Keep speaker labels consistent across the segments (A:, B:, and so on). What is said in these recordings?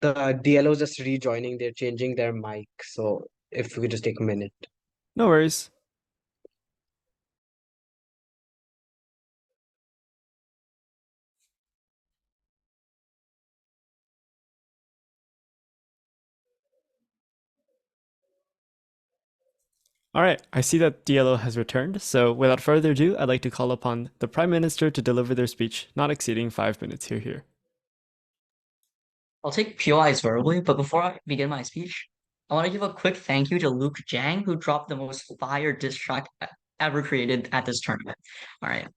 A: The DLO is just rejoining. They're changing their mic. So if we could just take a minute.
B: No worries. All right, I see that DLO has returned, so without further ado, I'd like to call upon the Prime Minister to deliver their speech, not exceeding 5 minutes. Here.
C: I'll take POIs verbally, but before I begin my speech, I want to give a quick thank you to Luke Jang, who dropped the most fire diss track ever created at this tournament. All right.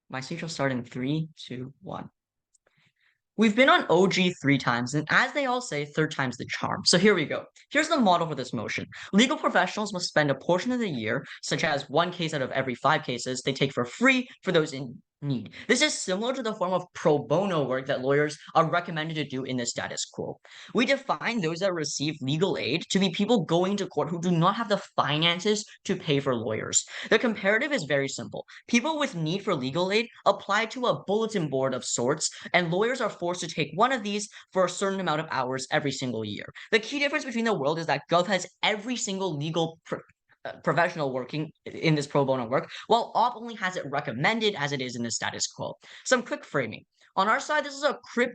C: My speech will start in 3, 2, 1. We've been on OG 3 times, and as they all say, third time's the charm. So here we go. Here's the model for this motion. Legal professionals must spend a portion of the year, such as 1 case out of every 5 cases, they take for free for those in need. This is similar to the form of pro bono work that lawyers are recommended to do in the status quo. We define those that receive legal aid to be people going to court who do not have the finances to pay for lawyers. The comparative is very simple. People with need for legal aid apply to a bulletin board of sorts, and lawyers are forced to take one of these for a certain amount of hours every single year. The key difference between the world is that Gov has every single legal professional working in this pro bono work, while OP only has it recommended as it is in the status quo. Some quick framing. On our side, this is a quick,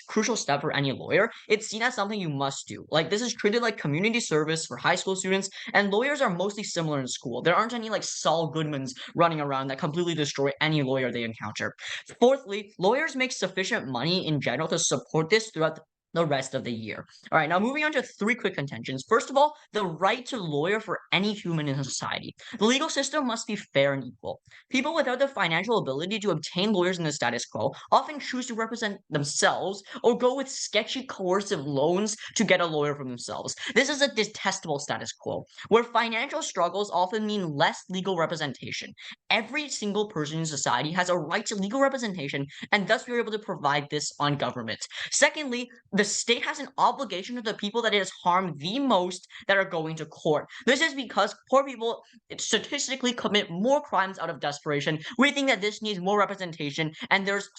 C: crucial step for any lawyer. It's seen as something you must do. Like, this is treated like community service for high school students, and lawyers are mostly similar in school. There aren't any like Saul Goodmans running around that completely destroy any lawyer they encounter. Fourthly, lawyers make sufficient money in general to support this throughout the rest of the year. All right, now moving on to 3 quick contentions. First of all, the right to lawyer for any human in society. The legal system must be fair and equal. People without the financial ability to obtain lawyers in the status quo often choose to represent themselves or go with sketchy coercive loans to get a lawyer for themselves. This is a detestable status quo, where financial struggles often mean less legal representation. Every single person in society has a right to legal representation, and thus we are able to provide this on government. Secondly, the state has an obligation to the people that it has harmed the most that are going to court. This is because poor people statistically commit more crimes out of desperation. We think that this needs more representation, and there's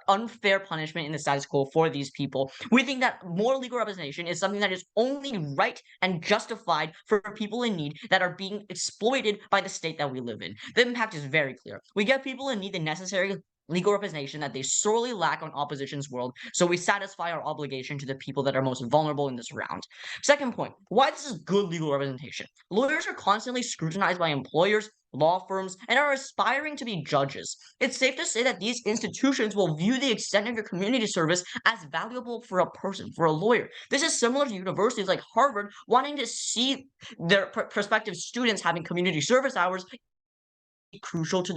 C: unfair punishment in the status quo for these people. We think that more legal representation is something that is only right and justified for people in need that are being exploited by the state that we live in. The impact is very clear. We get people in need the necessary legal representation that they sorely lack on opposition's world, so we satisfy our obligation to the people that are most vulnerable in this round. Second point, why this is good legal representation. Lawyers are constantly scrutinized by employers, law firms, and are aspiring to be judges. It's safe to say that these institutions will view the extent of your community service as valuable for a person, for a lawyer. This is similar to universities like Harvard wanting to see their prospective students having community service hours crucial to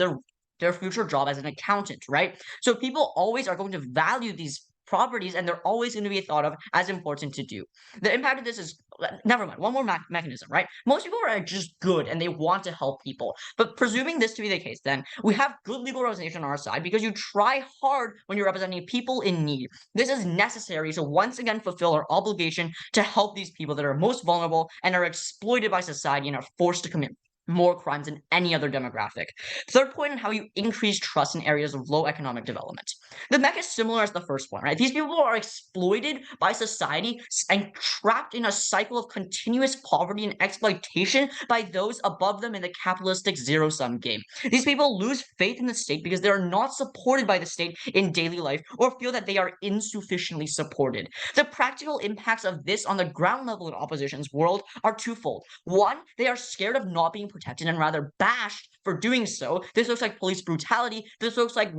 C: their future job as an accountant, right? So people always are going to value these properties, and they're always going to be thought of as important to do. The impact of this is, never mind, one more mechanism, right? Most people are just good and they want to help people. But presuming this to be the case, then we have good legal representation on our side because you try hard when you're representing people in need. This is necessary to once again fulfill our obligation to help these people that are most vulnerable and are exploited by society and are forced to commit more crimes than any other demographic. Third point on how you increase trust in areas of low economic development. The mech is similar as the first one, right? These people are exploited by society and trapped in a cycle of continuous poverty and exploitation by those above them in the capitalistic zero-sum game. These people lose faith in the state because they are not supported by the state in daily life or feel that they are insufficiently supported. The practical impacts of this on the ground level in opposition's world are twofold. One, they are scared of not being protected and rather bashed for doing so. This looks like police brutality. This looks like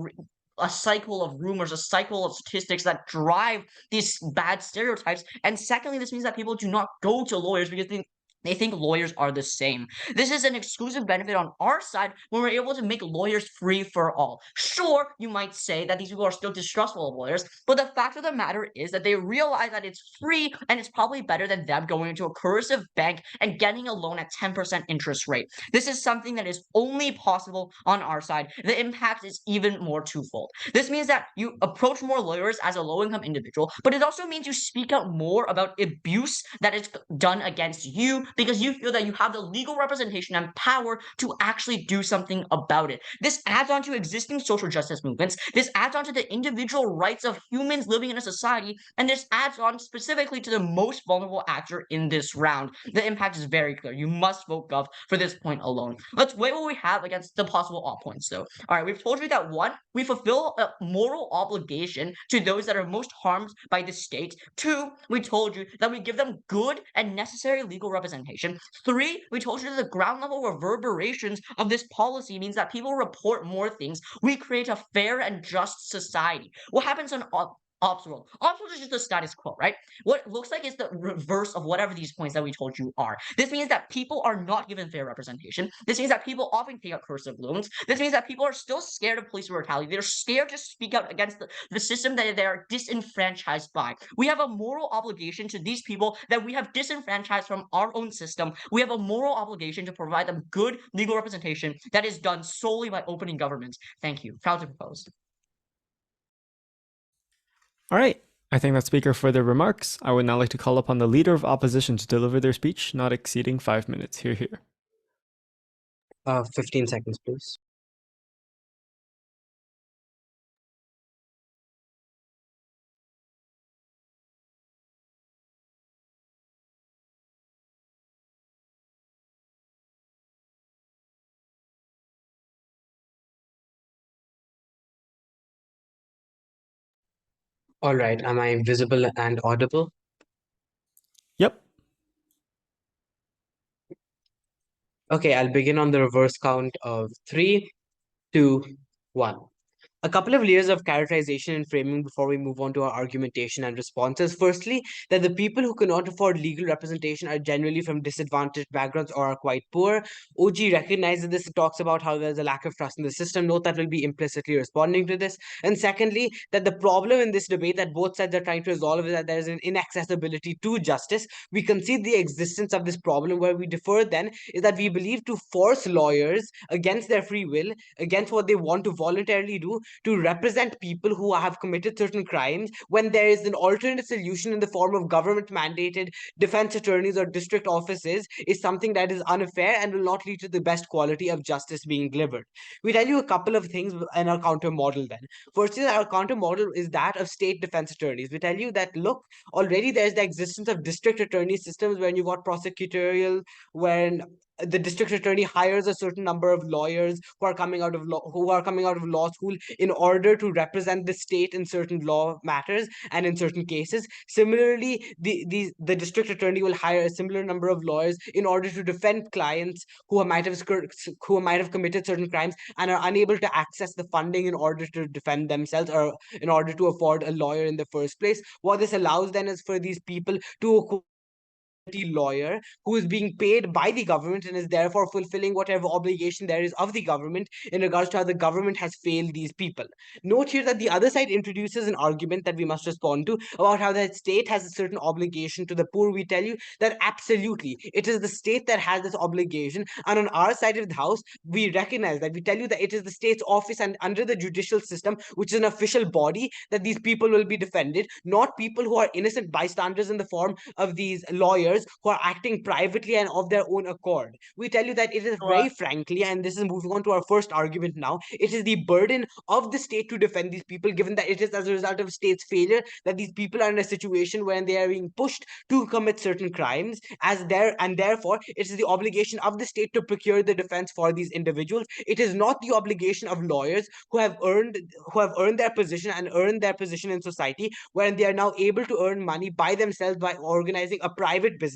C: a cycle of rumors, a cycle of statistics that drive these bad stereotypes. And secondly, this means that people do not go to lawyers because they think lawyers are the same. This is an exclusive benefit on our side when we're able to make lawyers free for all. Sure, you might say that these people are still distrustful of lawyers, but the fact of the matter is that they realize that it's free and it's probably better than them going into a coercive bank and getting a loan at 10% interest rate. This is something that is only possible on our side. The impact is even more twofold. This means that you approach more lawyers as a low-income individual, but it also means you speak out more about abuse that is done against you because you feel that you have the legal representation and power to actually do something about it. This adds on to existing social justice movements. This adds on to the individual rights of humans living in a society, and this adds on specifically to the most vulnerable actor in this round. The impact is very clear. You must vote Gov for this point alone. Let's weigh what we have against the possible off points, though. All right, we've told you that one, we fulfill a moral obligation to those that are most harmed by the state. Two, we told you that we give them good and necessary legal representation. Three, we told you that the ground level reverberations of this policy means that people report more things. We create a fair and just society. What happens in Ops world? Ops world is just the status quo, right? What looks like is the reverse of whatever these points that we told you are. This means that people are not given fair representation. This means that people often take out cursive loans. This means that people are still scared of police brutality. They're scared to speak out against the system that they are disenfranchised by. We have a moral obligation to these people that we have disenfranchised from our own system. We have a moral obligation to provide them good legal representation that is done solely by opening governments. Thank you. Proud to propose.
B: All right. I thank that speaker for their remarks. I would now like to call upon the leader of opposition to deliver their speech, not exceeding 5 minutes. Hear, hear.
A: 15 seconds, please. All right. Am I visible and audible?
B: Yep.
A: Okay, I'll begin on the reverse count of 3, 2, 1. A couple of layers of characterization and framing before we move on to our argumentation and responses. Firstly, that the people who cannot afford legal representation are generally from disadvantaged backgrounds or are quite poor. OG recognizes this and talks about how there's a lack of trust in the system. Note that will be implicitly responding to this. And secondly, that the problem in this debate that both sides are trying to resolve is that there is an inaccessibility to justice. We concede the existence of this problem. Where we differ then is that we believe to force lawyers against their free will, against what they want to voluntarily do, to represent people who have committed certain crimes when there is an alternate solution in the form of government mandated defense attorneys or district offices is something that is unfair and will not lead to the best quality of justice being delivered. We tell you a couple of things in our counter model then. First is our counter model is that of state defense attorneys. We tell you that look, already there's the existence of district attorney systems when you've got prosecutorial, when the district attorney hires a certain number of lawyers who are coming out of law school in order to represent the state in certain law matters and in certain cases. Similarly, the district attorney will hire a similar number of lawyers in order to defend clients who might have committed certain crimes and are unable to access the funding in order to defend themselves or in order to afford a lawyer in the first place. What this allows then is for these people to lawyer who is being paid by the government and is therefore fulfilling whatever obligation there is of the government in regards to how the government has failed these people. Note here that the other side introduces an argument that we must respond to about how the state has a certain obligation to the poor. We tell you that absolutely it is the state that has this obligation, and on our side of the house we recognize that. We tell you that it is the state's office and under the judicial system, which is an official body, that these people will be defended, not people who are innocent bystanders in the form of these lawyers who are acting privately and of their own accord. We tell you that it is very frankly, and this is moving on to our first argument now, it is the burden of the state to defend these people, given that it is as a result of state's failure that these people are in a situation where they are being pushed to commit certain crimes, and therefore it is the obligation of the state to procure the defense for these individuals. It is not the obligation of lawyers who have earned their position and earned their position in society, wherein they are now able to earn money by themselves by organizing a private business,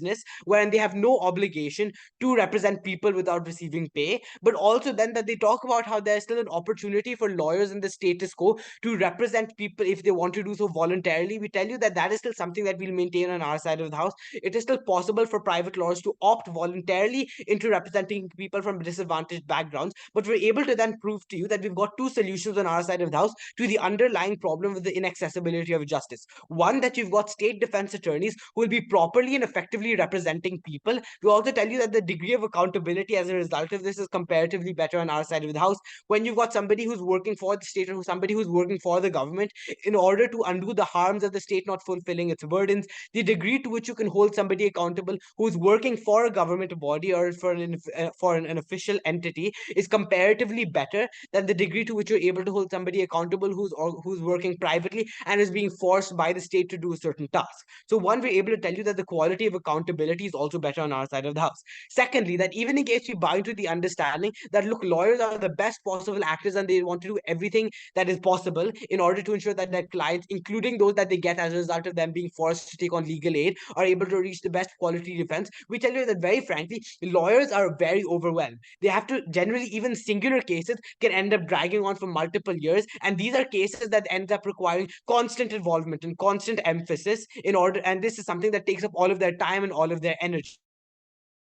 A: wherein they have no obligation to represent people without receiving pay. But also then that they talk about how there's still an opportunity for lawyers in the status quo to represent people if they want to do so voluntarily. We tell you that that is still something that we'll maintain on our side of the house. It is still possible for private lawyers to opt voluntarily into representing people from disadvantaged backgrounds, but we're able to then prove to you that we've got two solutions on our side of the house to the underlying problem with the inaccessibility of justice. One, that you've got state defense attorneys who will be properly and effectively effectively representing people. We also tell you that the degree of accountability as a result of this is comparatively better on our side of the house. When you've got somebody who's working for the state or somebody who's working for the government in order to undo the harms of the state not fulfilling its burdens, the degree to which you can hold somebody accountable who's working for a government body or for an official entity is comparatively better than the degree to which you're able to hold somebody accountable who's working privately and is being forced by the state to do a certain task. So one, we're able to tell you that the quality of accountability is also better on our side of the house. Secondly, that even in case you buy into the understanding that, look, lawyers are the best possible actors and they want to do everything that is possible in order to ensure that their clients, including those that they get as a result of them being forced to take on legal aid, are able to reach the best quality defense, we tell you that very frankly, lawyers are very overwhelmed. They have to generally, even singular cases can end up dragging on for multiple years. And these are cases that end up requiring constant involvement and constant emphasis in order. And this is something that takes up all of their time and all of their energy.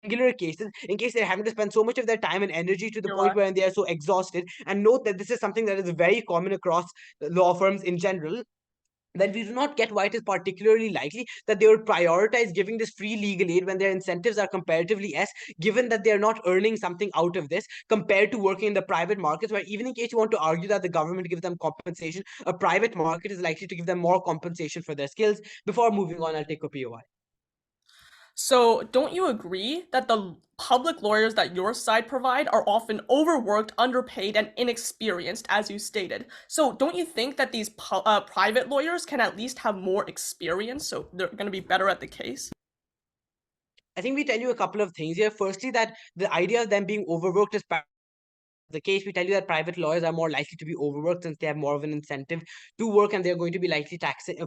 A: Singular cases, in case they're having to spend so much of their time and energy to the point where they are so exhausted. And note that this is something that is very common across law firms in general, that we do not get why it is particularly likely that they would prioritize giving this free legal aid when their incentives are comparatively less, given that they're not earning something out of this compared to working in the private markets, where even in case you want to argue that the government gives them compensation, a private market is likely to give them more compensation for their skills. Before moving on, I'll take a POI.
D: So don't you agree that the public lawyers that your side provide are often overworked, underpaid, and inexperienced, as you stated? So don't you think that these private lawyers can at least have more experience, so they're going to be better at the case?
A: I think we tell you a couple of things here. Firstly, that the idea of them being overworked is the case. We tell you that private lawyers are more likely to be overworked since they have more of an incentive to work, and they're going to be likely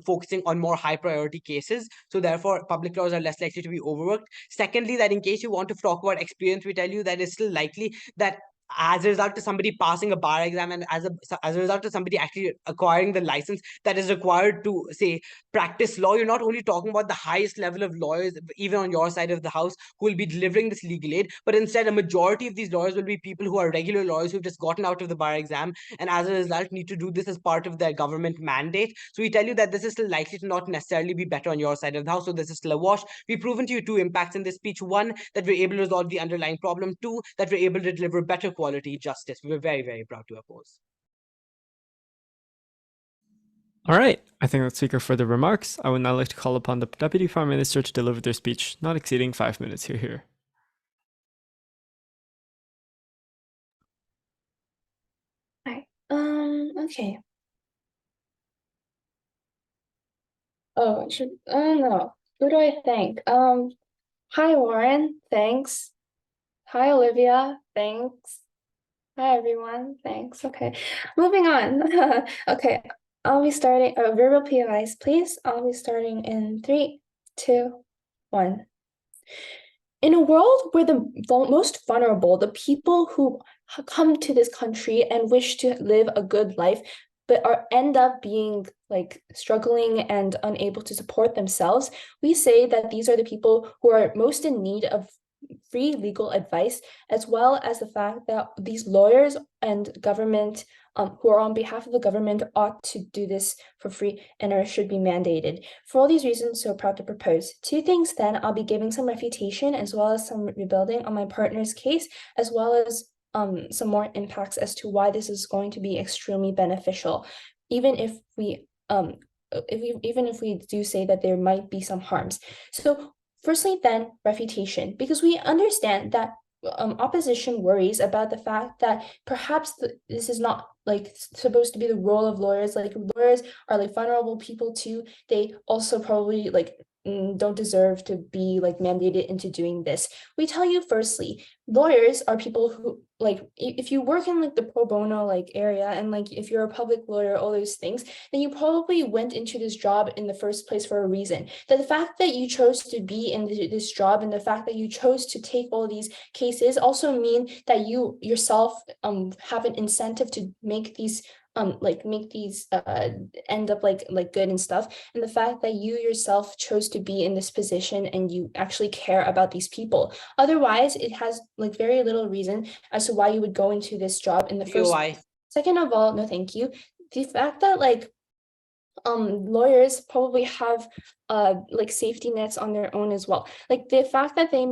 A: focusing on more high priority cases. So therefore, public lawyers are less likely to be overworked. Secondly, that in case you want to talk about experience, we tell you that it's still likely that as a result of somebody passing a bar exam and as a result of somebody actually acquiring the license that is required to, say, practice law, you're not only talking about the highest level of lawyers, even on your side of the house, who will be delivering this legal aid, but instead a majority of these lawyers will be people who are regular lawyers who've just gotten out of the bar exam and as a result need to do this as part of their government mandate. So we tell you that this is still likely to not necessarily be better on your side of the house. So this is still a wash. We've proven to you two impacts in this speech. One, that we're able to resolve the underlying problem. Two, that we're able to deliver better quality justice. We were very, very proud to oppose.
B: All right, I think that's speaker for the remarks. I would now like to call upon the Deputy Prime Minister to deliver their speech, not exceeding 5 minutes. Here.
E: Hi. Okay. Oh, no. Who do I thank? Hi, Warren. Thanks. Hi, Olivia. Thanks. Hi, everyone. Thanks. Okay. Moving on. Okay. I'll be starting, verbal POIs, please. I'll be starting in 3, 2, 1. In a world where the most vulnerable, the people who come to this country and wish to live a good life, but end up being like struggling and unable to support themselves, we say that these are the people who are most in need of free legal advice, as well as the fact that these lawyers and government who are on behalf of the government ought to do this for free and should be mandated. For all these reasons, so proud to propose 2 things. Then I'll be giving some refutation as well as some rebuilding on my partner's case, as well as some more impacts as to why this is going to be extremely beneficial, even if we do say that there might be some harms. So firstly, then, refutation, because we understand that opposition worries about the fact that perhaps this is not like supposed to be the role of lawyers. Like, lawyers are like vulnerable people too. They also probably like don't deserve to be like mandated into doing this. We tell you firstly, lawyers are people who, like, if you work in like the pro bono like area and like if you're a public lawyer, all those things, then you probably went into this job in the first place for a reason. That the fact that you chose to be in this job and the fact that you chose to take all these cases also mean that you yourself have an incentive to make these end up like good and stuff. And the fact that you yourself chose to be in this position and you actually care about these people. Otherwise, it has like very little reason as to why you would go into this job in the first place. Second of all, no thank you. The fact that like lawyers probably have like safety nets on their own as well. Like the fact that they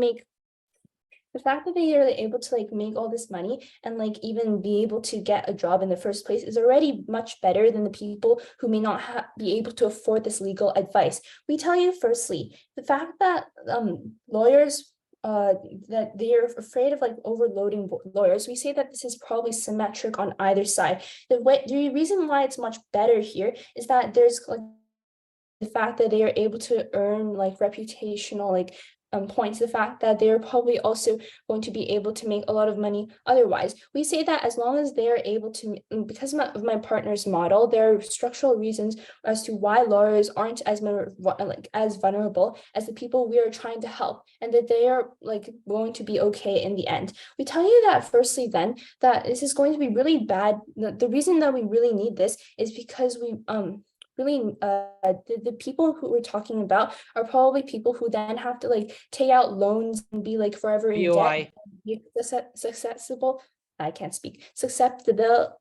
E: are able to like make all this money and like even be able to get a job in the first place is already much better than the people who may not be able to afford this legal advice. We tell you firstly, the fact that lawyers that they are afraid of like overloading lawyers, we say that this is probably symmetric on either side. The reason why it's much better here is that there's like the fact that they are able to earn like reputational like points, the fact that they're probably also going to be able to make a lot of money otherwise. We say that as long as they're able to, because of my partner's model, there are structural reasons as to why lawyers aren't as vulnerable as the people we are trying to help, and that they are like going to be okay in the end. We tell you that firstly then that this is going to be really bad. The reason that we really need this is because we really the people who we're talking about are probably people who then have to like take out loans and be like forever in
A: POI.
E: debt, susceptible susceptible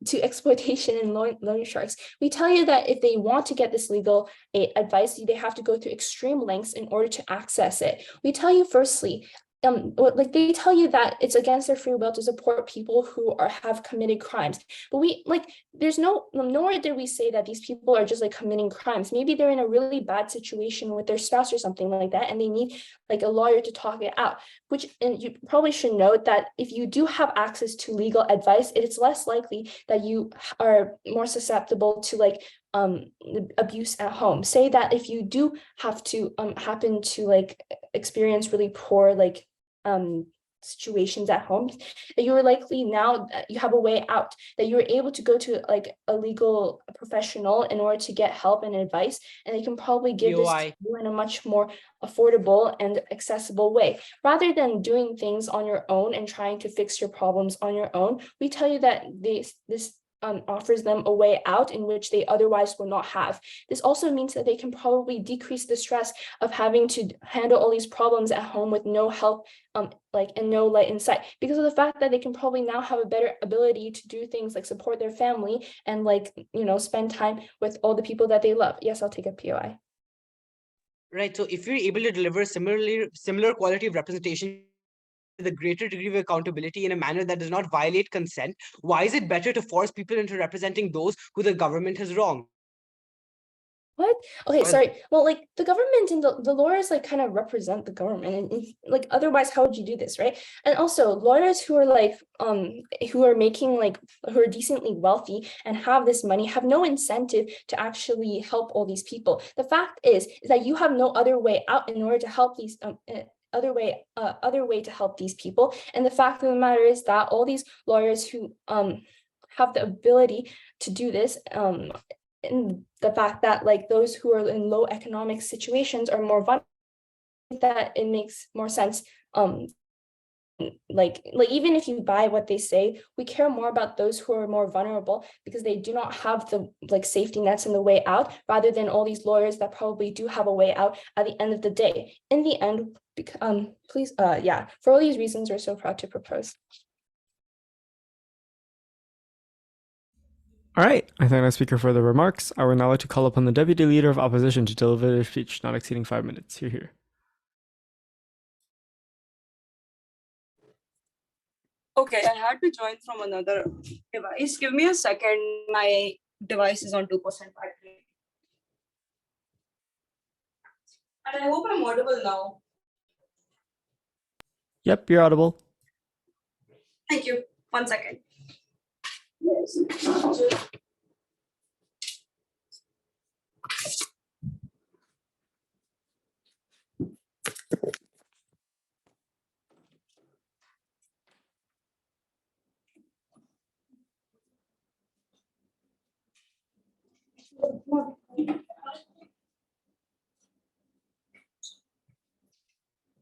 E: to exploitation and loan sharks. We tell you that if they want to get this legal advice, they have to go through extreme lengths in order to access it. We tell you firstly, like they tell you that it's against their free will to support people who have committed crimes, but we like there's nowhere did we say that these people are just like committing crimes. Maybe they're in a really bad situation with their spouse or something like that, and they need like a lawyer to talk it out. And you probably should note that if you do have access to legal advice, it's less likely that you are more susceptible to like abuse at home. Say that if you do have to happen to like experience really poor like situations at home, that you're likely now that you have a way out, that you're able to go to like a legal professional in order to get help and advice, and they can probably give this to you in a much more affordable and accessible way, rather than doing things on your own and trying to fix your problems on your own. We tell you that this offers them a way out in which they otherwise will not have. This also means that they can probably decrease the stress of having to handle all these problems at home with no help and no light in sight, because of the fact that they can probably now have a better ability to do things like support their family and like, you know, spend time with all the people that they love. Yes, I'll take a POI.
A: Right. So if you're able to deliver similar quality of representation with a greater degree of accountability in a manner that does not violate consent, why is it better to force people into representing those who the government has wronged?
E: What? Okay, sorry. Well, like the government and the lawyers like kind of represent the government, and like otherwise, how would you do this, right? And also lawyers who are like who are making like who are decently wealthy and have this money have no incentive to actually help all these people. The fact is that you have no other way out in order to help these other way to help these people. And the fact of the matter is that all these lawyers who have the ability to do this and the fact that like those who are in low economic situations are more vulnerable, that it makes more sense. Like even if you buy what they say, we care more about those who are more vulnerable because they do not have the like safety nets and the way out, rather than all these lawyers that probably do have a way out at the end of the day. In the end, please, yeah, for all these reasons, we're so proud to propose.
B: All right, I thank the speaker for the remarks. I would now like to call upon the Deputy Leader of Opposition to deliver their speech, not exceeding 5 minutes. Here.
F: Okay, I had to join from another device. Give me a second. My device is on 2% battery. And I hope I'm audible now.
B: Yep, you're audible.
F: Thank you. 1 second. Yes.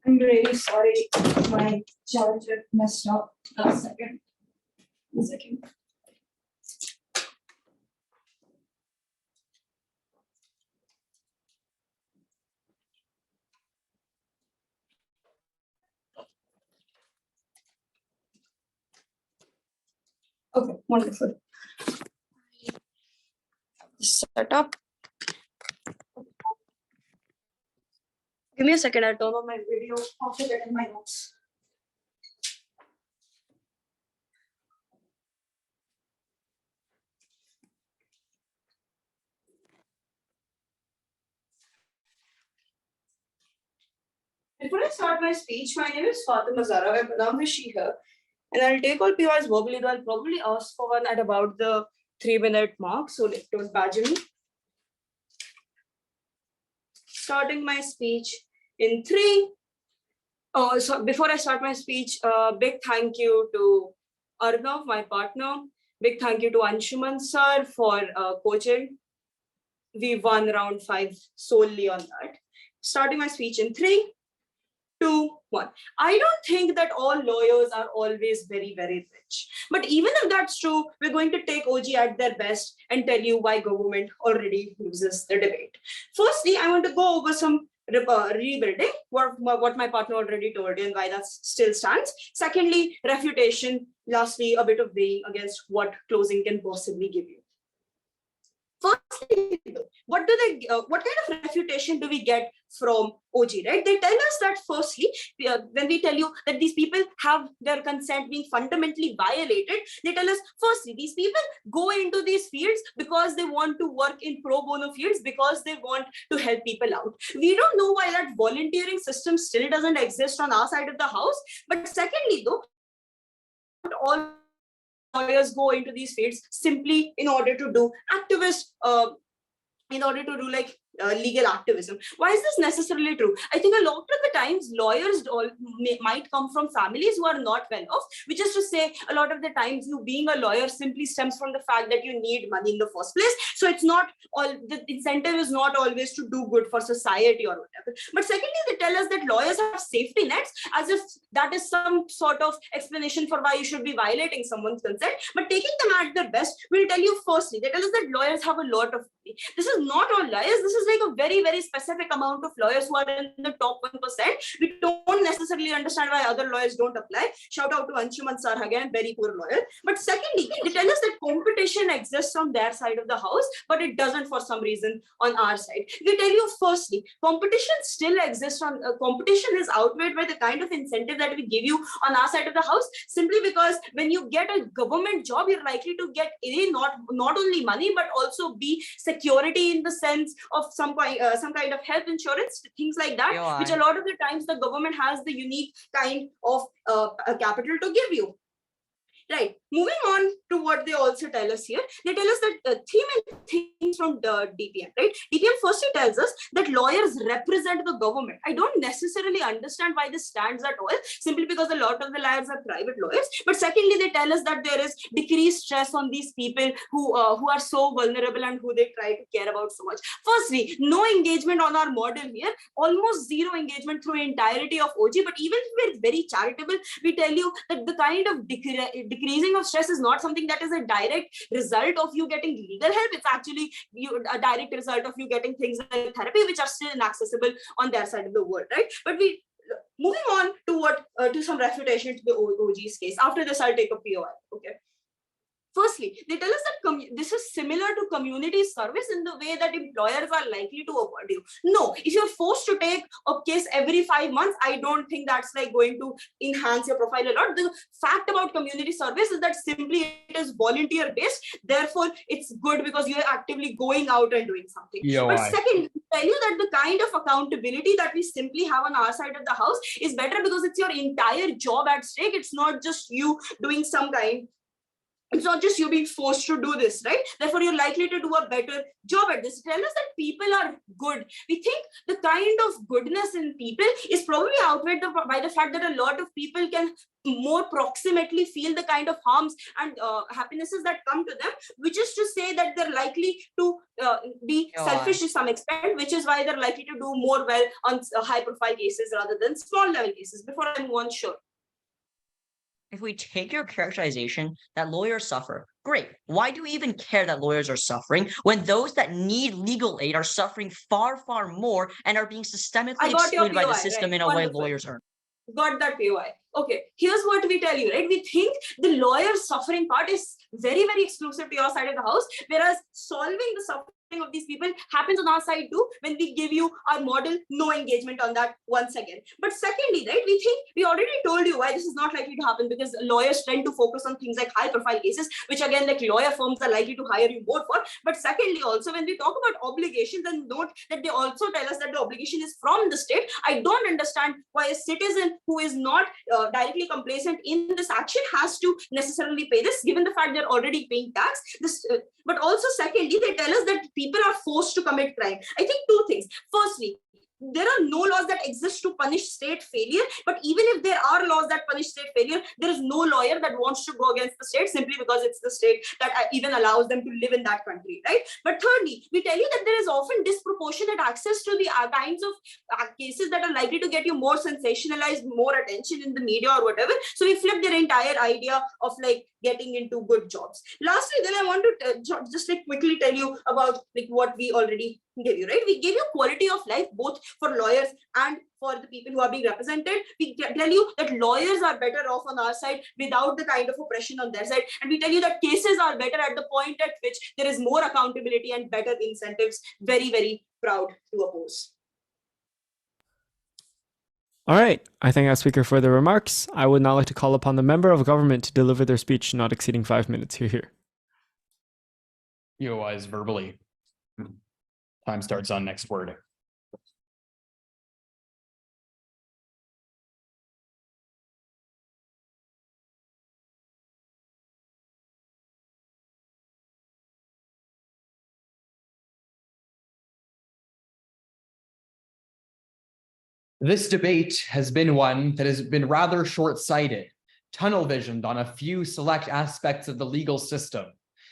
F: I'm really sorry. My charger messed up last second. 1 second. Okay, wonderful. Set up. Give me a second, I'll turn on my video after getting my notes. Before I start my speech, my name is Fatima Zahra. I pronounce is she her. And I'll take all PYs verbally, though I'll probably ask for one at about the 3-minute mark, so don't badger me. Starting my speech in 3. Oh, so before I start my speech, big thank you to Arnav, my partner. Big thank you to Anshuman sir for coaching. We won round 5 solely on that. Starting my speech in 3, 2, 1. I don't think that all lawyers are always very, very rich. But even if that's true, we're going to take OG at their best and tell you why government already loses the debate. Firstly, I want to go over some rebuilding, what my partner already told you and why that still stands. Secondly, refutation. Lastly, a bit of weighing against what closing can possibly give you. Firstly, what kind of refutation do we get from OG, right? They tell us that firstly, when we tell you that these people have their consent being fundamentally violated, they tell us firstly, these people go into these fields because they want to work in pro bono fields, because they want to help people out. We don't know why that volunteering system still doesn't exist on our side of the house. But secondly, though, all lawyers go into these fields simply in order to do legal activism. Why is this necessarily true? I think a lot of the times lawyers might come from families who are not well off, which is to say a lot of the times you being a lawyer simply stems from the fact that you need money in the first place. So it's not all, the incentive is not always to do good for society or whatever. But secondly, they tell us that lawyers have safety nets, as if that is some sort of explanation for why you should be violating someone's consent. But taking them at their best, we'll tell you firstly, they tell us that lawyers have a lot of money. This is not all lawyers. This is like a very, very specific amount of lawyers who are in the top 1%. We don't necessarily understand why other lawyers don't apply. Shout out to Anshuman sir again, very poor lawyer. But secondly, they tell us that competition exists on their side of the house, but it doesn't for some reason on our side. We tell you firstly, competition still exists on competition is outweighed by the kind of incentive that we give you on our side of the house, simply because when you get a government job, you're likely to get not only money but also be security in the sense of some kind of health insurance, things like that, which a lot of the times the government has the unique kind of capital to give you. Right. Moving on to what they also tell us here, they tell us that 3 main things from the DPM, right? DPM firstly tells us that lawyers represent the government. I don't necessarily understand why this stands at all, simply because a lot of the lawyers are private lawyers. But secondly, they tell us that there is decreased stress on these people who are so vulnerable and who they try to care about so much. Firstly, no engagement on our model here, almost zero engagement through entirety of OG. But even if we're very charitable, we tell you that the kind of decreasing of stress is not something that is a direct result of you getting legal help. It's actually a direct result of you getting things like therapy, which are still inaccessible on their side of the world, right? But moving on to to some refutation to the OG's case. After this, I'll take a POI. Okay. Firstly, they tell us that this is similar to community service in the way that employers are likely to avoid you. No, if you're forced to take a case every 5 months, I don't think that's like going to enhance your profile a lot. The fact about community service is that simply it is volunteer based. Therefore, it's good because you're actively going out and doing something. But second, tell you that the kind of accountability that we simply have on our side of the house is better because it's your entire job at stake. It's not just you doing it's not just you being forced to do this, right? Therefore, you're likely to do a better job at this. Tell us that people are good. We think the kind of goodness in people is probably outweighed by the fact that a lot of people can more proximately feel the kind of harms and happinesses that come to them, which is to say that they're likely to be selfish to some extent, which is why they're likely to do more well on high profile cases rather than small level cases. Before I move on, sure.
C: If we take your characterization that lawyers suffer, great. Why do we even care that lawyers are suffering when those that need legal aid are suffering far, far more and are being systemically exploited by the system in a way lawyers aren't?
F: Got that POI. Okay, here's what we tell you, right? We think the lawyer suffering part is very, very exclusive to your side of the house, whereas solving the suffering of these people happens on our side too when we give you our model, no engagement on that once again. But secondly, right, we think we already told you why this is not likely to happen, because lawyers tend to focus on things like high profile cases, which again, like lawyer firms are likely to hire you more for. But secondly, also when we talk about obligations, then note that they also tell us that the obligation is from the state. I don't understand why a citizen who is not directly complacent in this action has to necessarily pay this, given the fact they're already paying tax. But also secondly, they tell us that people are forced to commit crime. I think two things. Firstly, there are no laws that exist to punish state failure, but even if there are laws that punish state failure, there is no lawyer that wants to go against the state simply because it's the state that even allows them to live in that country, right? But thirdly, we tell you that there is often disproportionate access to the kinds of cases that are likely to get you more sensationalized, more attention in the media or whatever. So we flip their entire idea of like getting into good jobs. Lastly, then I want to just like quickly tell you about like what we already gave you, right? We gave you quality of life both for lawyers and for the people who are being represented. We tell you that lawyers are better off on our side without the kind of oppression on their side. And we tell you that cases are better at the point at which there is more accountability and better incentives. Very, very proud to oppose.
B: All right, I thank our speaker for the remarks. I would now like to call upon the member of government to deliver their speech not exceeding 5 minutes. Here.
G: EOIs verbally. Time starts on next word. This debate has been one that has been rather short-sighted, tunnel-visioned on a few select aspects of the legal system.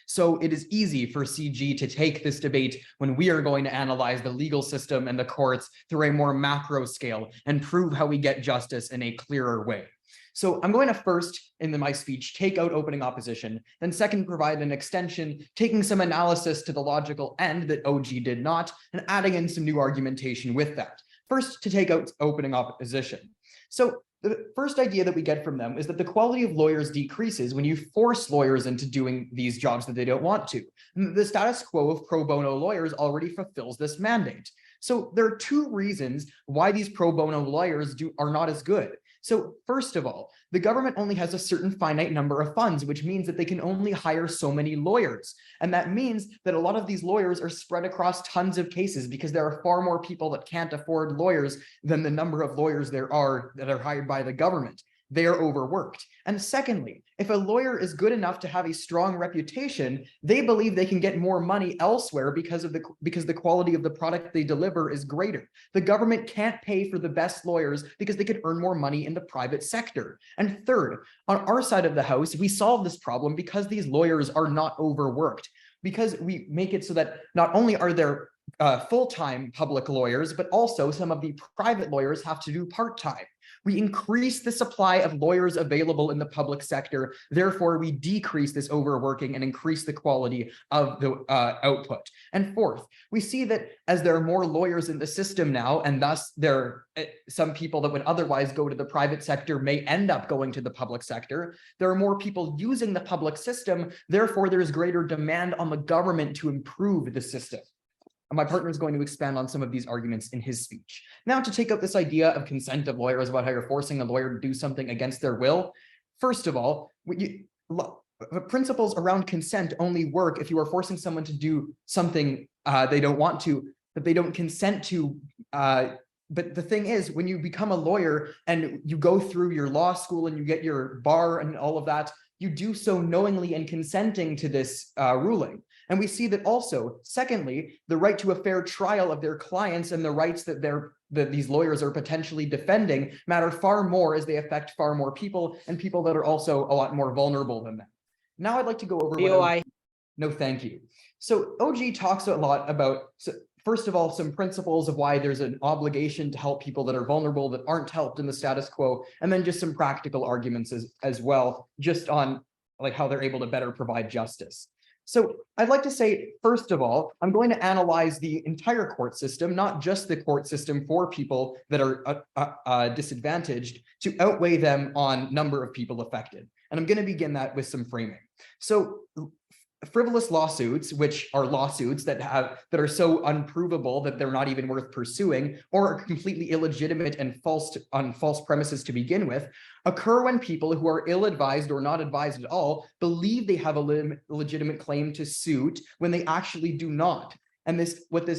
G: So it is easy for CG to take this debate when we are going to analyze the legal system and the courts through a more macro scale and prove how we get justice in a clearer way. So I'm going to first, in my speech, take out opening opposition, then second, provide an extension, taking some analysis to the logical end that OG did not, and adding in some new argumentation with that. First, to take out opening opposition. So the first idea that we get from them is that the quality of lawyers decreases when you force lawyers into doing these jobs that they don't want to. And the status quo of pro bono lawyers already fulfills this mandate. So there are two reasons why these pro bono lawyers are not as good. So first of all, the government only has a certain finite number of funds, which means that they can only hire so many lawyers. And that means that a lot of these lawyers are spread across tons of cases because there are far more people that can't afford lawyers than the number of lawyers there are that are hired by the government. They are overworked. And secondly, if a lawyer is good enough to have a strong reputation, they believe they can get more money elsewhere because the quality of the product they deliver is greater. The government can't pay for the best lawyers because they could earn more money in the private sector. And third, on our side of the house, we solve this problem because these lawyers are not overworked, because we make it so that not only are there full-time public lawyers, but also some of the private lawyers have to do part-time. We increase the supply of lawyers available in the public sector. Therefore, we decrease this overworking and increase the quality of the output. And fourth, we see that as there are more lawyers in the system now, and thus there are some people that would otherwise go to the private sector may end up going to the public sector. There are more people using the public system. Therefore, there's greater demand on the government to improve the system. My partner is going to expand on some of these arguments in his speech. Now, to take up this idea of consent of lawyers, about how you're forcing a lawyer to do something against their will. First of all, principles around consent only work if you are forcing someone to do something they don't want to, that they don't consent to. But the thing is, when you become a lawyer and you go through your law school and you get your bar and all of that, you do so knowingly and consenting to this ruling. And we see that also, secondly, the right to a fair trial of their clients and the rights that these lawyers are potentially defending matter far more as they affect far more people, and people that are also a lot more vulnerable than them. Now I'd like to go over No, thank you. So OG talks a lot about, first of all, some principles of why there's an obligation to help people that are vulnerable that aren't helped in the status quo, and then just some practical arguments as well, just on like how they're able to better provide justice. So I'd like to say, first of all, I'm going to analyze the entire court system, not just the court system for people that are disadvantaged, to outweigh them on number of people affected. And I'm going to begin that with some framing. So frivolous lawsuits, which are lawsuits that are so unprovable that they're not even worth pursuing, or are completely illegitimate and on false premises to begin with, occur when people who are ill-advised or not advised at all believe they have a legitimate claim to suit when they actually do not. And what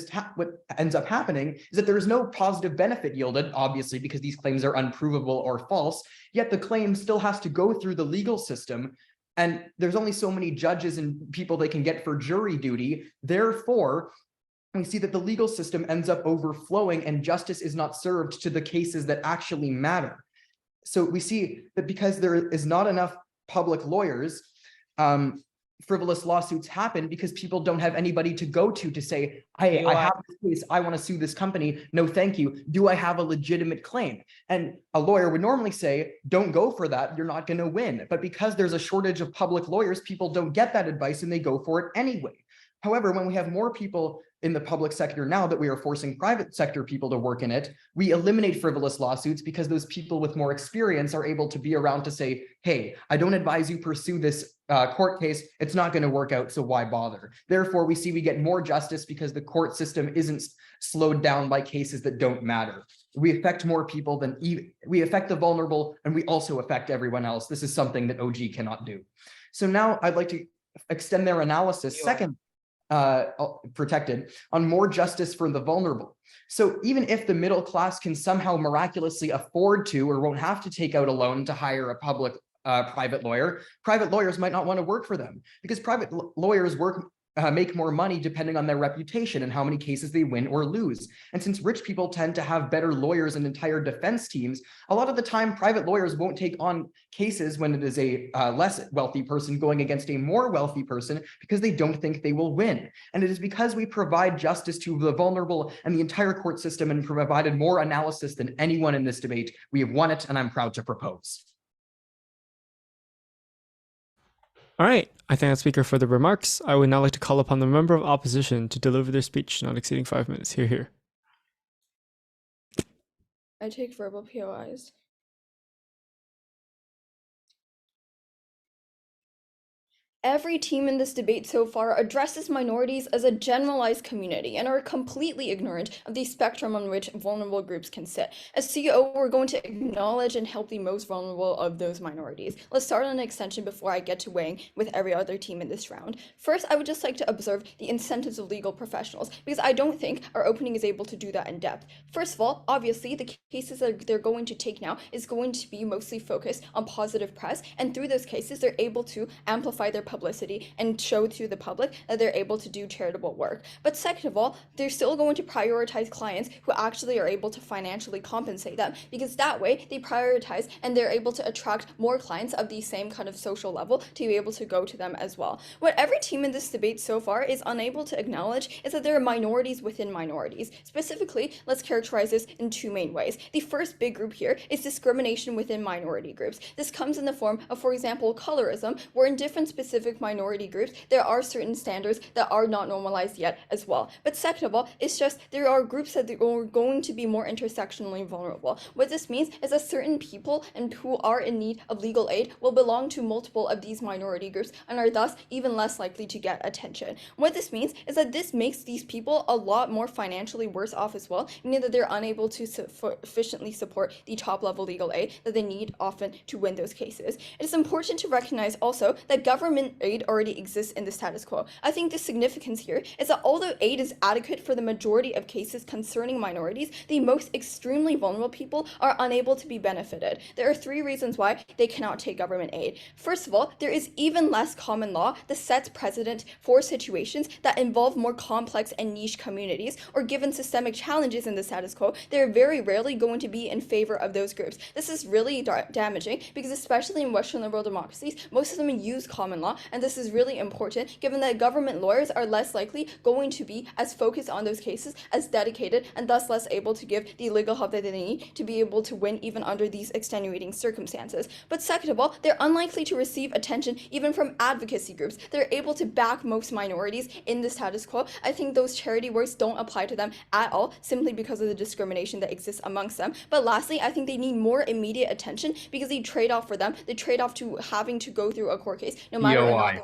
G: ends up happening is that there is no positive benefit yielded, obviously, because these claims are unprovable or false, yet the claim still has to go through the legal system. And there's only so many judges and people they can get for jury duty. Therefore, we see that the legal system ends up overflowing and justice is not served to the cases that actually matter. So we see that because there is not enough public lawyers, frivolous lawsuits happen because people don't have anybody to go to say, hey, I have this case, I want to sue this company. No, thank you. Do I have a legitimate claim? And a lawyer would normally say, don't go for that. You're not going to win. But because there's a shortage of public lawyers, people don't get that advice and they go for it anyway. However, when we have more people in the public sector now that we are forcing private sector people to work in it, we eliminate frivolous lawsuits because those people with more experience are able to be around to say, hey, I don't advise you pursue this court case. It's not going to work out, so why bother? Therefore, we get more justice because the court system isn't slowed down by cases that don't matter. We affect more people than we affect the vulnerable, and we also affect everyone else. This is something that OG cannot do. So now I'd like to extend their analysis protected on more justice for the vulnerable. So even if the middle class can somehow miraculously afford to or won't have to take out a loan to hire a private lawyer, private lawyers might not want to work for them because private lawyers make more money depending on their reputation and how many cases they win or lose. And since rich people tend to have better lawyers and entire defense teams, a lot of the time private lawyers won't take on cases when it is a less wealthy person going against a more wealthy person because they don't think they will win. And it is because we provide justice to the vulnerable and the entire court system and provided more analysis than anyone in this debate. We have won it, and I'm proud to propose.
B: All right, I thank the speaker for the remarks. I would now like to call upon the member of opposition to deliver their speech, not exceeding 5 minutes. Hear, hear.
E: I take verbal POIs. Every team in this debate so far addresses minorities as a generalized community and are completely ignorant of the spectrum on which vulnerable groups can sit. As CEO, we're going to acknowledge and help the most vulnerable of those minorities. Let's start on an extension before I get to weighing with every other team in this round. First, I would just like to observe the incentives of legal professionals because I don't think our opening is able to do that in depth. First of all, obviously, the cases that they're going to take now is going to be mostly focused on positive press, and through those cases, they're able to amplify their publicity and show to the public that they're able to do charitable work. But second of all, they're still going to prioritize clients who actually are able to financially compensate them, because that way they prioritize and they're able to attract more clients of the same kind of social level to be able to go to them as well. What every team in this debate so far is unable to acknowledge is that there are minorities within minorities. Specifically, let's characterize this in two main ways. The first big group here is discrimination within minority groups. This comes in the form of, for example, colorism, where in different specific minority groups, there are certain standards that are not normalized yet as well. But second of all, it's just there are groups that are going to be more intersectionally vulnerable. What this means is that certain people and who are in need of legal aid will belong to multiple of these minority groups and are thus even less likely to get attention. What this means is that this makes these people a lot more financially worse off as well, meaning that they're unable to sufficiently support the top level legal aid that they need often to win those cases. It is important to recognize also that government aid already exists in the status quo. I think the significance here is that although aid is adequate for the majority of cases concerning minorities, the most extremely vulnerable people are unable to be benefited. There are three reasons why they cannot take government aid. First of all, there is even less common law that sets precedent for situations that involve more complex and niche communities, or given systemic challenges in the status quo, they're very rarely going to be in favor of those groups. This is really damaging because especially in Western liberal democracies, most of them use common law, and this is really important given that government lawyers are less likely going to be as focused on those cases, as dedicated, and thus less able to give the legal help that they need to be able to win even under these extenuating circumstances. But second of all, they're unlikely to receive attention even from advocacy groups. They're able to back most minorities in the status quo. I think those charity works don't apply to them at all, simply because of the discrimination that exists amongst them. But lastly, I think they need more immediate attention because they trade off for them. They trade off to having to go through a court case, no matter or not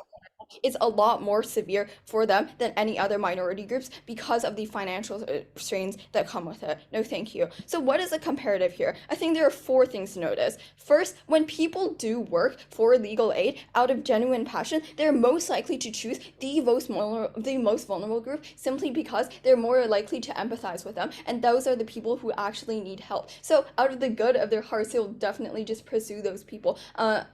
H: is a lot more severe for them than any other minority groups because of the financial strains that come with it. No, thank you. So what is a comparative here? I think there are 4 things to notice. First, when people do work for legal aid out of genuine passion, they're most likely to choose the most vulnerable group simply because they're more likely to empathize with them, and those are the people who actually need help. So out of the good of their hearts, they'll definitely just pursue those people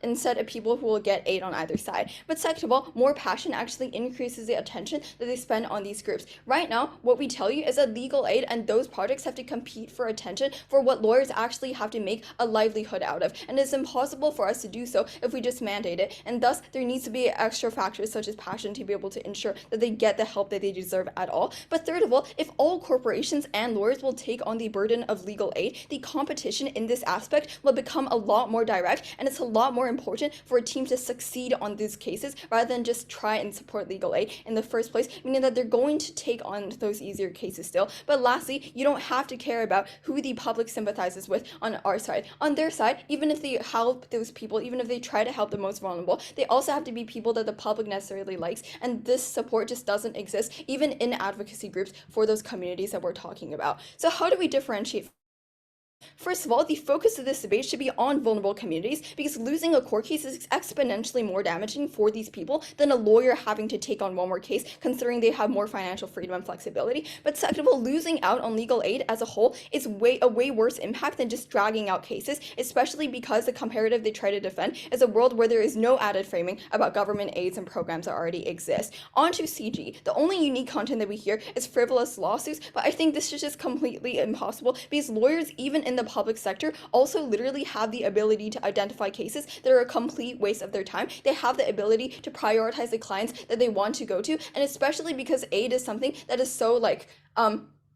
H: instead of people who will get aid on either side. But second of all, more passion actually increases the attention that they spend on these groups. Right now, what we tell you is that legal aid and those projects have to compete for attention for what lawyers actually have to make a livelihood out of, and it's impossible for us to do so if we just mandate it, and thus there needs to be extra factors such as passion to be able to ensure that they get the help that they deserve at all. But third of all, if all corporations and lawyers will take on the burden of legal aid, the competition in this aspect will become a lot more direct, and it's a lot more important for a team to succeed on these cases rather than just try and support legal aid in the first place, meaning that they're going to take on those easier cases still. But lastly, you don't have to care about who the public sympathizes with on our side. On their side, even if they help those people, even if they try to help the most vulnerable, they also have to be people that the public necessarily likes, and this support just doesn't exist even in advocacy groups for those communities that we're talking about. So how do we differentiate? First of all, the focus of this debate should be on vulnerable communities because losing a court case is exponentially more damaging for these people than a lawyer having to take on one more case, considering they have more financial freedom and flexibility. But second of all, losing out on legal aid as a whole is a way worse impact than just dragging out cases, especially because the comparative they try to defend is a world where there is no added framing about government aids and programs that already exist. On to CG. The only unique content that we hear is frivolous lawsuits, but I think this is just completely impossible because lawyers, even in the public sector, also literally have the ability to identify cases that are a complete waste of their time. They have the ability to prioritize the clients that they want to go to, and especially because aid is something that is so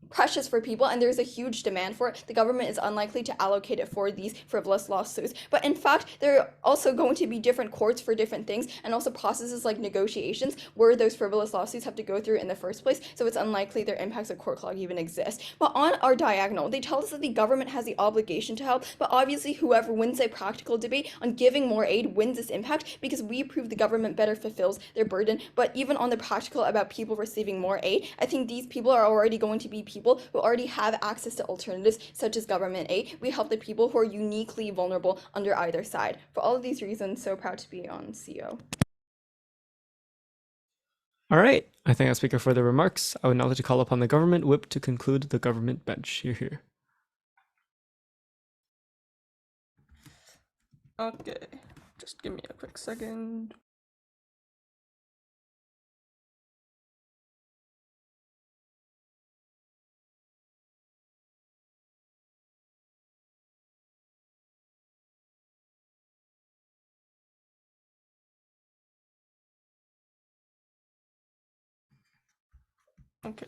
H: precious for people and there's a huge demand for it, the government is unlikely to allocate it for these frivolous lawsuits. But in fact, there are also going to be different courts for different things, and also processes like negotiations where those frivolous lawsuits have to go through in the first place, so it's unlikely their impacts of court clog even exist. But on our diagonal, they tell us that the government has the obligation to help, but obviously whoever wins a practical debate on giving more aid wins this impact because we prove the government better fulfills their burden. But even on the practical about people receiving more aid, I think these people are already going to be people who already have access to alternatives such as government aid. We help the people who are uniquely vulnerable under either side. For all of these reasons, so proud to be on CO.
B: All right, I think I'll speak for further remarks. I would now like to call upon the government whip to conclude the government bench. Here.
D: Okay, just give me a quick second. Okay.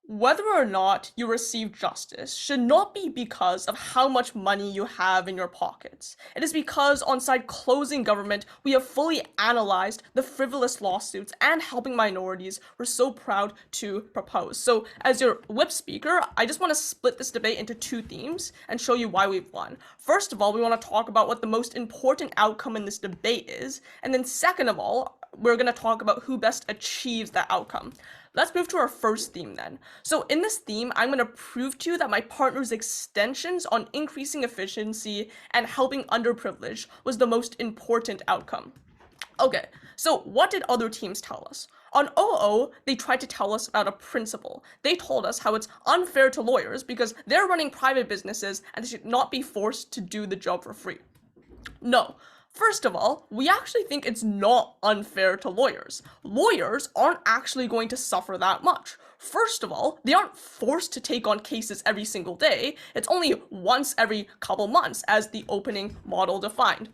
D: Whether or not you receive justice should not be because of how much money you have in your pockets. It is because on side closing government, we have fully analyzed the frivolous lawsuits and helping minorities we're so proud to propose. So as your whip speaker, I just want to split this debate into 2 themes and show you why we've won. First of all, we want to talk about what the most important outcome in this debate is. And then second of all, we're going to talk about who best achieves that outcome. Let's move to our first theme then. So in this theme, I'm going to prove to you that my partner's extensions on increasing efficiency and helping underprivileged was the most important outcome. Okay, so what did other teams tell us? On OO, they tried to tell us about a principle. They told us how it's unfair to lawyers because they're running private businesses and they should not be forced to do the job for free. No. First of all, we actually think it's not unfair to lawyers. Lawyers aren't actually going to suffer that much. First of all, they aren't forced to take on cases every single day. It's only once every couple months, as the opening model defined.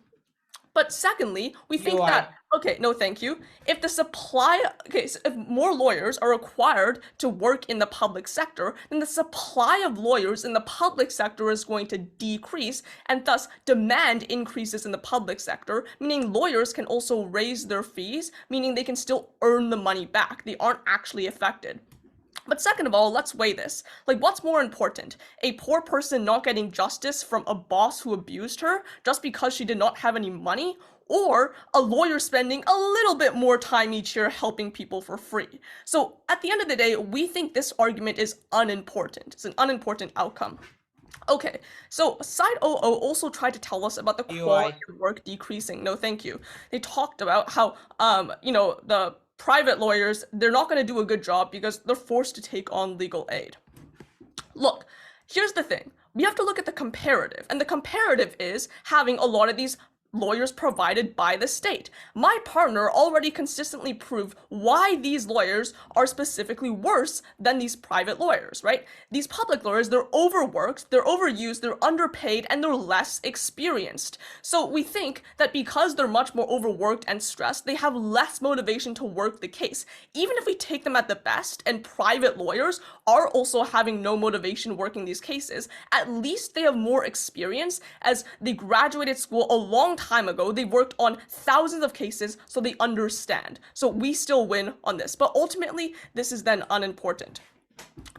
D: But secondly, we think
A: POI.
D: that, okay, no thank you. If the supply, okay, so if more lawyers are required to work in the public sector, then the supply of lawyers in the public sector is going to decrease, and thus demand increases in the public sector, meaning lawyers can also raise their fees, meaning they can still earn the money back. They aren't actually affected. But second of all, let's weigh this. Like, what's more important? A poor person not getting justice from a boss who abused her just because she did not have any money? Or a lawyer spending a little bit more time each year helping people for free? So at the end of the day, we think this argument is unimportant. It's an unimportant outcome. Okay, so side 00 also tried to tell us about the quality of work decreasing. No, thank you. They talked about how, the private lawyers, they're not going to do a good job because they're forced to take on legal aid. Look, here's the thing. We have to look at the comparative, and the comparative is having a lot of these lawyers provided by the state. My partner already consistently proved why these lawyers are specifically worse than these private lawyers, right? These public lawyers, they're overworked, they're overused, they're underpaid, and they're less experienced. So we think that because they're much more overworked and stressed, they have less motivation to work the case. Even if we take them at the best, and private lawyers are also having no motivation working these cases, at least they have more experience as they graduated school a long time ago. They've worked on thousands of cases, so they understand. So we still win on this, but ultimately this is then unimportant.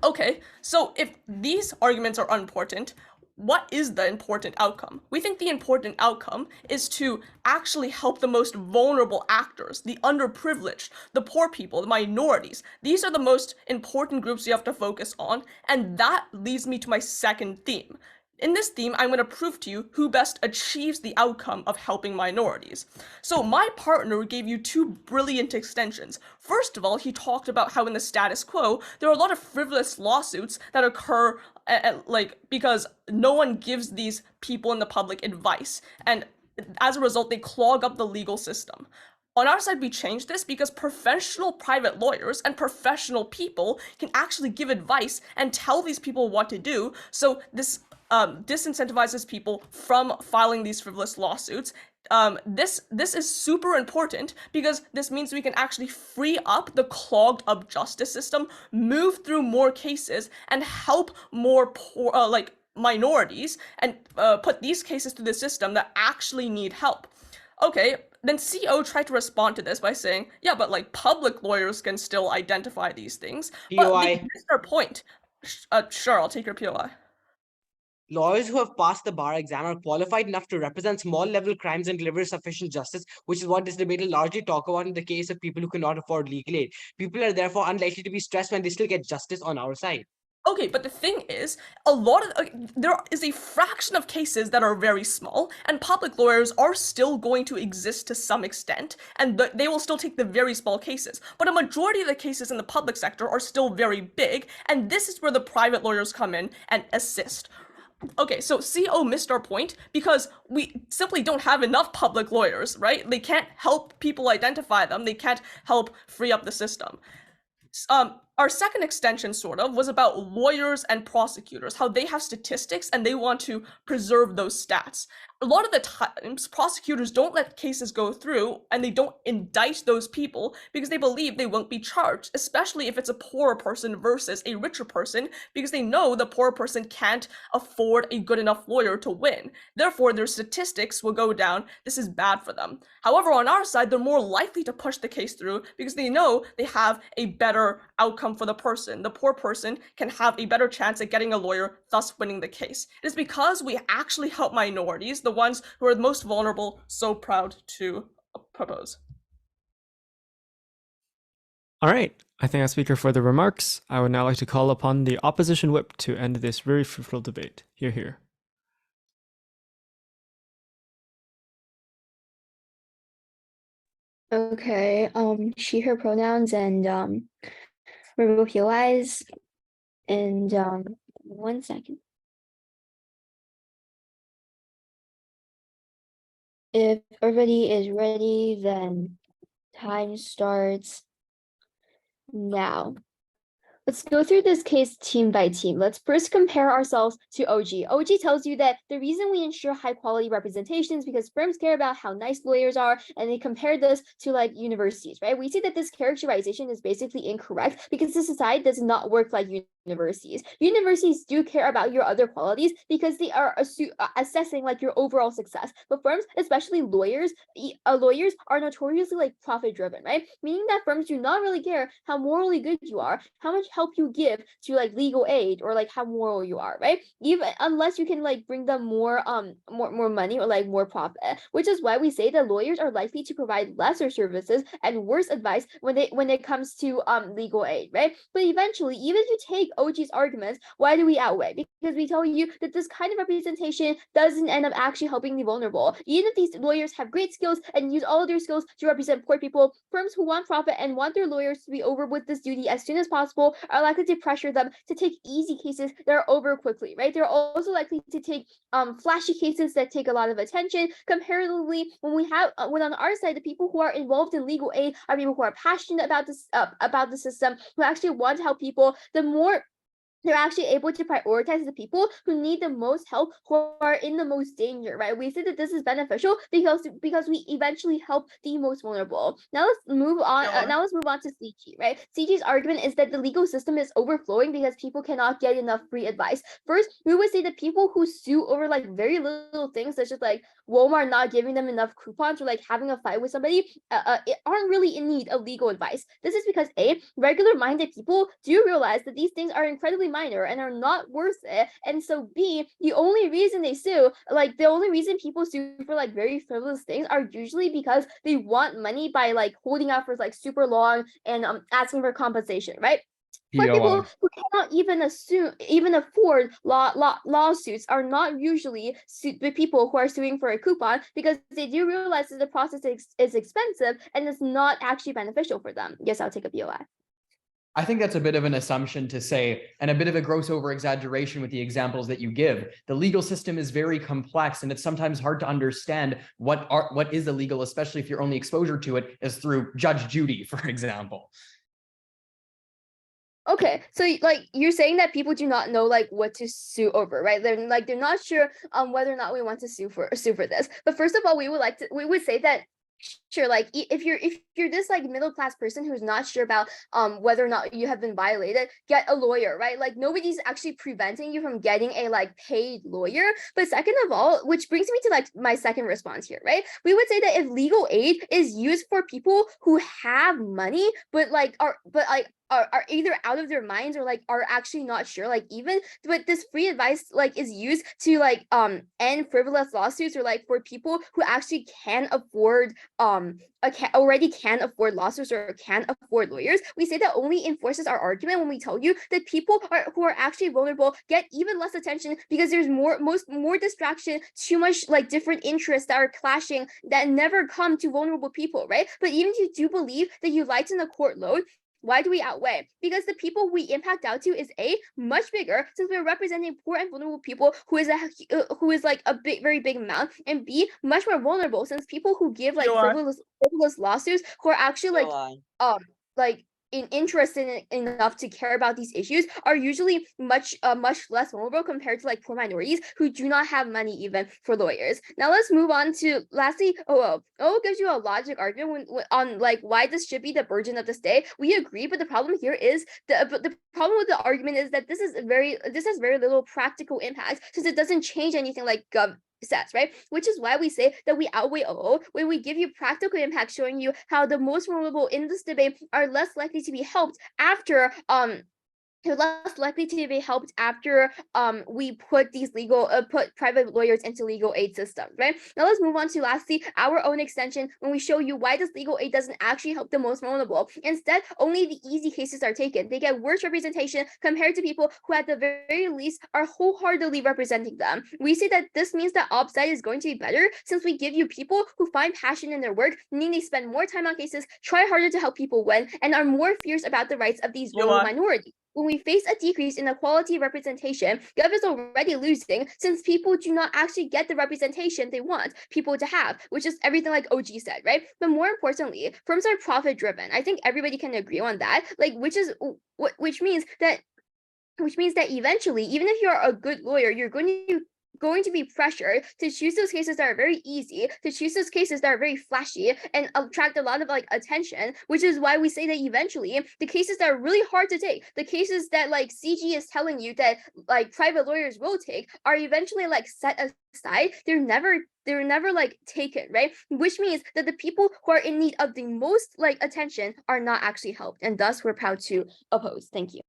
D: Okay, so if these arguments are unimportant, what is the important outcome? We think the important outcome is to actually help the most vulnerable actors, the underprivileged, the poor people, the minorities. These are the most important groups you have to focus on, and that leads me to my second theme. In this theme, I'm going to prove to you who best achieves the outcome of helping minorities. So my partner gave you two brilliant extensions. First of all, he talked about how in the status quo, there are a lot of frivolous lawsuits that occur because no one gives these people in the public advice. And as a result, they clog up the legal system. On our side, we changed this because professional private lawyers and professional people can actually give advice and tell these people what to do. So this disincentivizes people from filing these frivolous lawsuits. This is super important because this means we can actually free up the clogged up justice system, move through more cases, and help more poor, minorities, and put these cases through the system that actually need help. Okay, then CO tried to respond to this by saying, yeah, but like public lawyers can still identify these things. But they missed their point. Sure, I'll take your POI.
A: Lawyers who have passed the bar exam are qualified enough to represent small-level crimes and deliver sufficient justice, which is what this debate will largely talk about in the case of people who cannot afford legal aid. People are therefore unlikely to be stressed when they still get justice on our side.
D: Okay, but the thing is, there is a fraction of cases that are very small, and public lawyers are still going to exist to some extent, and they will still take the very small cases. But a majority of the cases in the public sector are still very big, and this is where the private lawyers come in and assist. Okay, so CO missed our point because we simply don't have enough public lawyers, right? They can't help people identify them. They can't help free up the system. Our second extension sort of was about lawyers and prosecutors, how they have statistics and they want to preserve those stats. A lot of the times, prosecutors don't let cases go through and they don't indict those people because they believe they won't be charged, especially if it's a poorer person versus a richer person, because they know the poor person can't afford a good enough lawyer to win. Therefore, their statistics will go down. This is bad for them. However, on our side, they're more likely to push the case through because they know they have a better outcome for the person. The poor person can have a better chance at getting a lawyer, thus winning the case. It is because we actually help minorities, the ones who are the most vulnerable, so proud to propose.
B: All right, I thank our speaker for the remarks. I would now like to call upon the opposition whip to end this very fruitful debate. Hear, hear.
I: Okay, she, her pronouns, and verbal POIs, and 1 second. If everybody is ready, then time starts now. Let's go through this case team by team. Let's first compare ourselves to OG. OG tells you that the reason we ensure high quality representation is because firms care about how nice lawyers are, and they compare this to like universities, right? We see that this characterization is basically incorrect because the society does not work like universities. Universities do care about your other qualities because they are assessing like your overall success. But firms, especially lawyers, lawyers are notoriously like profit driven, right? Meaning that firms do not really care how morally good you are, how much help you give to like legal aid, or like how moral you are, right? Even unless you can like bring them more money or like more profit, which is why we say that lawyers are likely to provide lesser services and worse advice when it comes to legal aid, right? But eventually, even if you take OG's arguments, why do we outweigh? Because we tell you that this kind of representation doesn't end up actually helping the vulnerable. Even if these lawyers have great skills and use all of their skills to represent poor people, firms who want profit and want their lawyers to be over with this duty as soon as possible are likely to pressure them to take easy cases that are over quickly, right? They're also likely to take flashy cases that take a lot of attention. Comparatively, when on our side, the people who are involved in legal aid are people who are passionate about this about the system, who actually want to help people. The more they're actually able to prioritize the people who need the most help, who are in the most danger, right? We say that this is beneficial because we eventually help the most vulnerable. Now let's move on. Now let's move on to CG, right? CG's argument is that the legal system is overflowing because people cannot get enough free advice. First, we would say that people who sue over like very little things, such as like Walmart not giving them enough coupons or like having a fight with somebody, aren't really in need of legal advice. This is because regular-minded people do realize that these things are incredibly minor and are not worth it, and so B, the only reason they sue, like the only reason people sue for like very frivolous things are usually because they want money by like holding out for like super long and asking for compensation, right? Poor people who cannot even afford lawsuits are not usually the people who are suing for a coupon because they do realize that the process is expensive and is not actually beneficial for them. Yes, I'll take a BOI.
G: I think that's a bit of an assumption to say, and a bit of a gross over exaggeration with the examples that you give. The legal system is very complex, and it's sometimes hard to understand what is illegal, especially if your only exposure to it is through Judge Judy, for example.
H: Okay, so like you're saying that people do not know like what to sue over, right? They're not sure whether or not we want to sue for this. But first of all, we would say that sure, like if you're this like middle class person who's not sure about whether or not you have been violated, get a lawyer, right? Like nobody's actually preventing you from getting a like paid lawyer. But second of all, which brings me to like my second response here, right? We would say that if legal aid is used for people who have money but are either out of their minds or like are actually not sure, like even but this free advice like is used to like end frivolous lawsuits or like for people who actually can afford already can afford lawsuits or can afford lawyers, we say that only enforces our argument when we tell you that people who are actually vulnerable get even less attention because there's more distraction, too much like different interests that are clashing that never come to vulnerable people, right? But even if you do believe that you lighten the court load, why do we outweigh? Because the people we impact out to is A, much bigger since we're representing poor and vulnerable people who is like a very big amount, and B, much more vulnerable since people who give like frivolous lawsuits who are actually like interested enough to care about these issues are usually much less vulnerable compared to like poor minorities who do not have money even for lawyers. Now let's move on to lastly, OO gives you a logic argument on like why this should be the burden of the state. We agree, but the problem here is the problem with the argument is that this has very little practical impact since it doesn't change anything like sets, right? Which is why we say that we outweigh OO when we give you practical impact, showing you how the most vulnerable in this debate are less likely to be helped after we put these put private lawyers into legal aid systems, right? Now let's move on to lastly our own extension when we show you why this legal aid doesn't actually help the most vulnerable. Instead, only the easy cases are taken. They get worse representation compared to people who at the very least are wholeheartedly representing them. We say that this means that upside is going to be better since we give you people who find passion in their work, meaning they spend more time on cases, try harder to help people win, and are more fierce about the rights of these vulnerable minorities.
I: when we face a decrease in the quality of representation, Gov is already losing since people do not actually get the representation they want people to have, which is everything like OG said, right? But more importantly, firms are profit driven. I think everybody can agree on that. Like, which means that eventually, even if you're a good lawyer, you're going to be pressured to choose those cases that are very easy, to choose those cases that are very flashy and attract a lot of like attention, which is why we say that eventually the cases that are really hard to take, the cases that like CG is telling you that like private lawyers will take, are eventually like set aside. They're never like taken, right? Which means that the people who are in need of the most like attention are not actually helped, and thus we're proud to oppose. Thank you.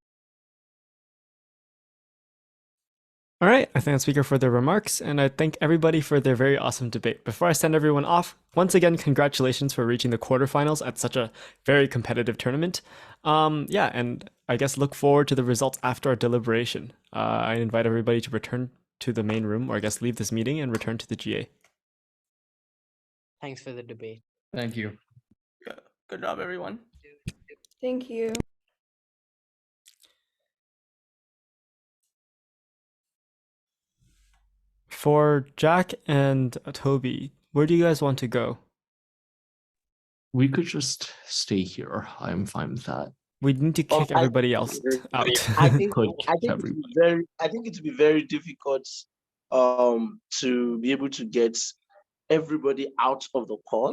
B: All right, I thank the speaker for their remarks, and I thank everybody for their very awesome debate. Before I send everyone off, once again, congratulations for reaching the quarterfinals at such a very competitive tournament. Yeah, and I guess look forward to the results after our deliberation. I invite everybody to return to the main room, or I guess leave this meeting and return to the GA.
A: Thanks for the debate.
G: Thank you.
D: Good job, everyone.
H: Thank you.
B: For Jack and Toby, where do you guys want to go?
J: We could just stay here. I'm fine with that.
B: We need to kick everybody else out.
J: I think
K: it would be very difficult to be able to get everybody out of the call.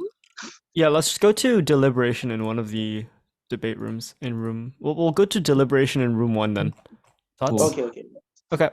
B: Yeah, let's just go to deliberation in one of the debate rooms in room. We'll go to deliberation in room 1 then. Thoughts?
K: Okay.
B: Okay.